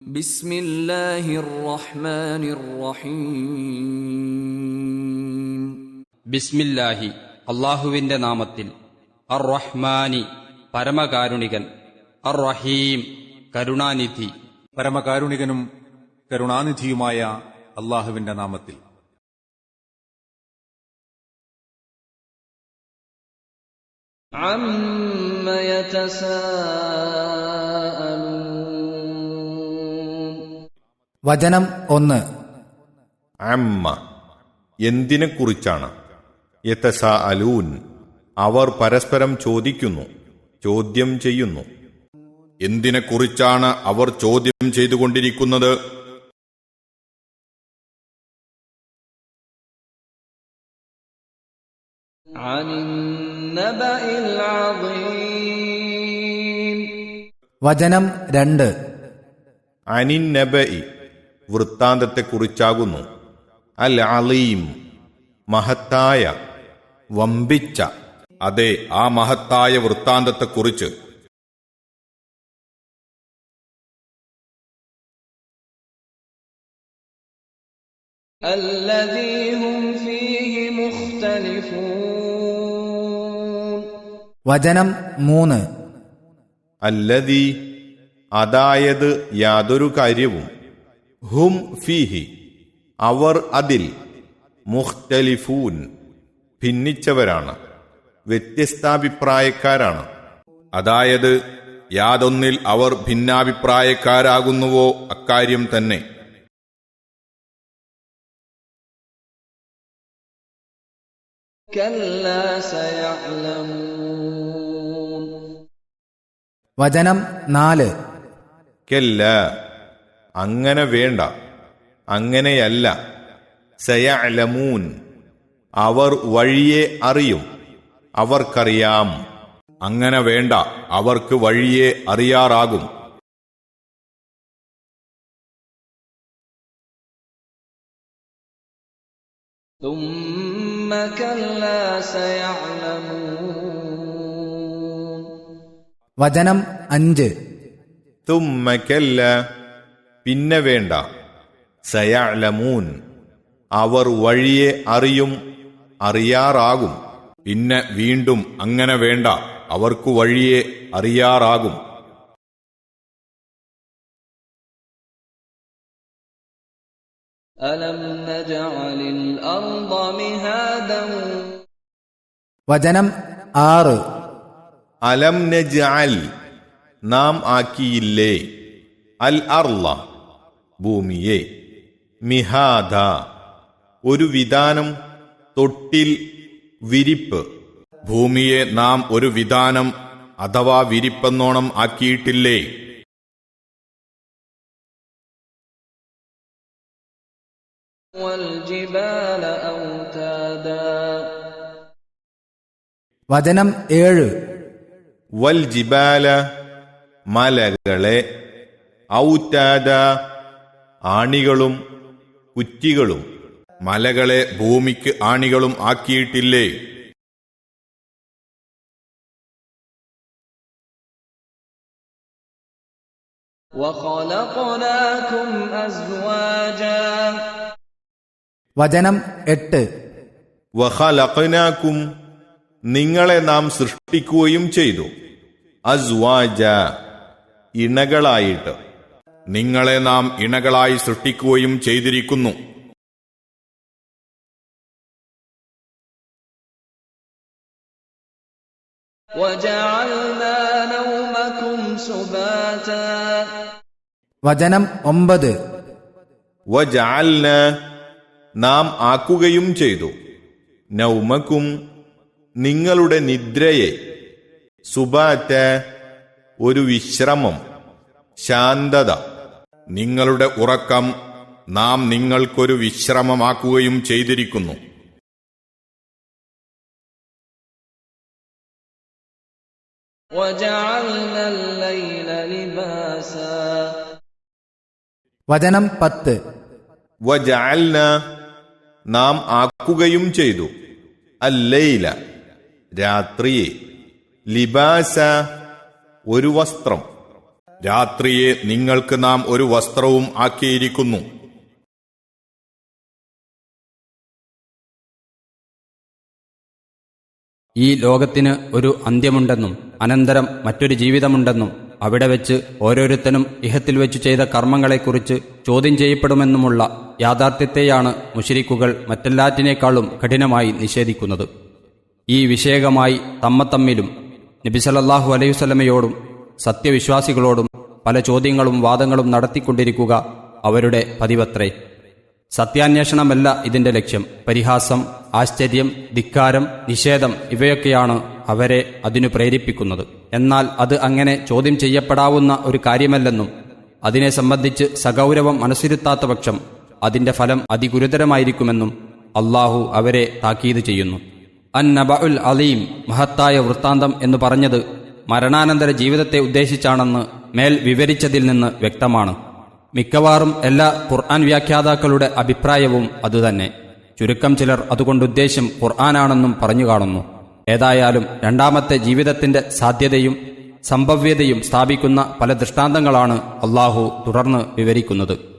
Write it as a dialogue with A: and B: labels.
A: ബിസ്മില്ലാഹിർ റഹ്മാനിർ റഹീം.
B: ബിസ്മില്ലാഹി അല്ലാഹുവിന്റെ നാമത്തിൽ. അർ റഹ്മാനി പരമകാരുണികൻ, അർ റഹീം കരുണാനിധി.
C: പരമകാരുണികനും കരുണാനിധിയുമായ അല്ലാഹുവിന്റെ നാമത്തിൽ.
A: അമ്മ യതസാഅലൂൻ.
D: വചനം 1.
E: അമ്മ എന്തിനെക്കുറിച്ചാണ്? യതസാഅലൂൻ അവർ പരസ്പരം ചോദിക്കുന്നു, ചോദ്യം ചെയ്യുന്നു. എന്തിനെക്കുറിച്ചാണ് അവർ ചോദ്യം ചെയ്തുകൊണ്ടിരിക്കുന്നത്?
A: അനിന്നബഇൽ അദീം.
D: വചനം 2.
E: അനിന്നബഇ വൃത്താന്തത്തെക്കുറിച്ചാകുന്നു. അൽ അലീം മഹത്തായ, വമ്പിച്ച. അതെ, ആ മഹത്തായ വൃത്താന്തത്തെക്കുറിച്ച്.
A: അല്ലദീ ഹും ഫീഹി മുഖ്തലിഫൂൻ.
D: വചനം 3.
E: അല്ലദീ അതായത് യാതൊരു കാര്യവും, ഹും ഫീഹി അവർ അതിൽ, മുഖ്തലിഫൂൻ ഭിന്നിച്ചവരാണ്, വ്യത്യസ്താഭിപ്രായക്കാരാണ്. അതായത് യാതൊന്നിൽ അവർ ഭിന്നാഭിപ്രായക്കാരാകുന്നുവോ അക്കാര്യം തന്നെ.
A: കല്ലാ സയഅലമൂൻ.
D: വചനം 4.
E: കെല്ല അങ്ങനെ വേണ്ട, അങ്ങനെയല്ല. സയഅലമൂൻ അവർ വഴിയെ അറിയും, അവർക്കറിയാം. അങ്ങനെ വേണ്ട, അവർക്ക് വഴിയെ അറിയാറാകും.
A: ثم كلا سيعلمون.
D: വചനം 5.
E: തുമ്മ കെല്ല പിന്നെ വേണ്ട. സയഅലമൂൻ അവർ വഴിയെ അറിയും, അറിയാറാകും. പിന്നെ വീണ്ടും അങ്ങനെ വേണ്ട, അവർക്കു വഴിയെ അറിയാറാകും.
A: അലം നജഅലിൽ അർദ മിഹാദൻ.
D: വചനം 6.
E: അലം നജ്അൽ നാം ആക്കിയില്ലേ, അൽ അർള ഭൂമിയെ, മിഹാദ ഒരു വിധാനം, തൊട്ടിൽ, വിരിപ്പ്. ഭൂമിയെ നാം ഒരു വിധാനം അഥവാ വിരിപ്പെന്നോണം ആക്കിയിട്ടില്ലേ?
A: വൽജിബാല ഔതാദാ.
D: വചനം 7.
E: വൽ ജിബാല മലകളെ, ഔതാദ ആണികളും കുറ്റികളും. മലകളെ ഭൂമിക്ക് ആണികളും ആക്കിയിട്ടില്ലേ?
A: വഖലഖനാകും അസ്വാജാ.
D: വചനം 8.
E: വഖലഖനാകും നിങ്ങളെ നാം സൃഷ്ടിക്കുകയും ചെയ്തു, അസ്വാജ ഇണകളായിട്ട്. നിങ്ങളെ നാം ഇണകളായി സൃഷ്ടിക്കുകയും ചെയ്തിരിക്കുന്നു.
A: വജഅൽനാ നൗമകും സുബാതാ.
D: വചനം 9.
E: വജഅൽന നാം ആക്കുകയും ചെയ്തു, നൗമക്കും നിങ്ങളുടെ നിദ്രയെ, സുബാറ്റ ഒരു വിശ്രമം, ശാന്തത. നിങ്ങളുടെ ഉറക്കം നാം നിങ്ങൾക്കൊരു വിശ്രമമാക്കുകയും ചെയ്തിരിക്കുന്നു.
A: വജഅൽനൽ ലൈല ലിബാസാ.
D: വചനം 10.
E: വജഅൽന നാം ആക്കുകയും ചെയ്തു, അല്ലൈല രാത്രിയെ, ലിബാസ ഒരു വസ്ത്രം, രാത്രിയെ നിങ്ങൾക്ക് നാം ഒരു വസ്ത്രവും ആക്കിയിരിക്കുന്നു.
B: ഈ ലോകത്തിന് ഒരു അന്ത്യമുണ്ടെന്നും അനന്തരം മറ്റൊരു ജീവിതമുണ്ടെന്നും അവിടെ വെച്ച് ഓരോരുത്തനും ഇഹത്തിൽ വെച്ചു ചെയ്ത കർമ്മങ്ങളെക്കുറിച്ച് ചോദ്യം ചെയ്യപ്പെടുമെന്നുമുള്ള യാഥാർത്ഥ്യത്തെയാണ് മുശ്രിക്കുകൾ മറ്റെല്ലാറ്റിനേക്കാളും കഠിനമായി നിഷേധിക്കുന്നത്. ഈ വിഷയകമായി തമ്മത്തമ്മിലും നബി സല്ലല്ലാഹു അലൈഹി വസല്ലമയോടും സത്യവിശ്വാസികളോടും പല ചോദ്യങ്ങളും വാദങ്ങളും നടത്തിക്കൊണ്ടിരിക്കുക അവരുടെ പതിവത്രേ. സത്യാന്വേഷണമല്ല ഇതിന്റെ ലക്ഷ്യം. പരിഹാസം, ആശ്ചര്യം, ധിക്കാരം, നിഷേധം ഇവയൊക്കെയാണ് അവരെ അതിനു പ്രേരിപ്പിക്കുന്നത്. എന്നാൽ അത് അങ്ങനെ ചോദ്യം ചെയ്യപ്പെടാവുന്ന ഒരു കാര്യമല്ലെന്നും അതിനെ സംബന്ധിച്ച് സഗൗരവം മനസ്സിരുത്താത്ത പക്ഷം അതിന്റെ ഫലം അതിഗുരുതരമായിരിക്കുമെന്നും അള്ളാഹു അവരെ താക്കീത് ചെയ്യുന്നു. അൻ-നബഉൽ അലീം, മഹത്തായ വൃത്താന്തം എന്ന് പറഞ്ഞത് മരണാനന്തര ജീവിതത്തെ ഉദ്ദേശിച്ചാണെന്ന് മേൽ വിവരിച്ചതിൽ നിന്ന് വ്യക്തമാണ്. മിക്കവാറും എല്ലാ ഖുർആൻ വ്യാഖ്യാതാക്കളുടെ അഭിപ്രായവും അതുതന്നെ. ചുരുക്കം ചിലർ അതുകൊണ്ടുദ്ദേശ്യം ഖുർആനാണെന്നും പറഞ്ഞു കാണുന്നു. ഏതായാലും രണ്ടാമത്തെ ജീവിതത്തിന്റെ സാധ്യതയും സംഭവ്യതയും സ്ഥാപിക്കുന്ന പല ദൃഷ്ടാന്തങ്ങളാണ് അള്ളാഹു തുടർന്ന് വിവരിക്കുന്നത്.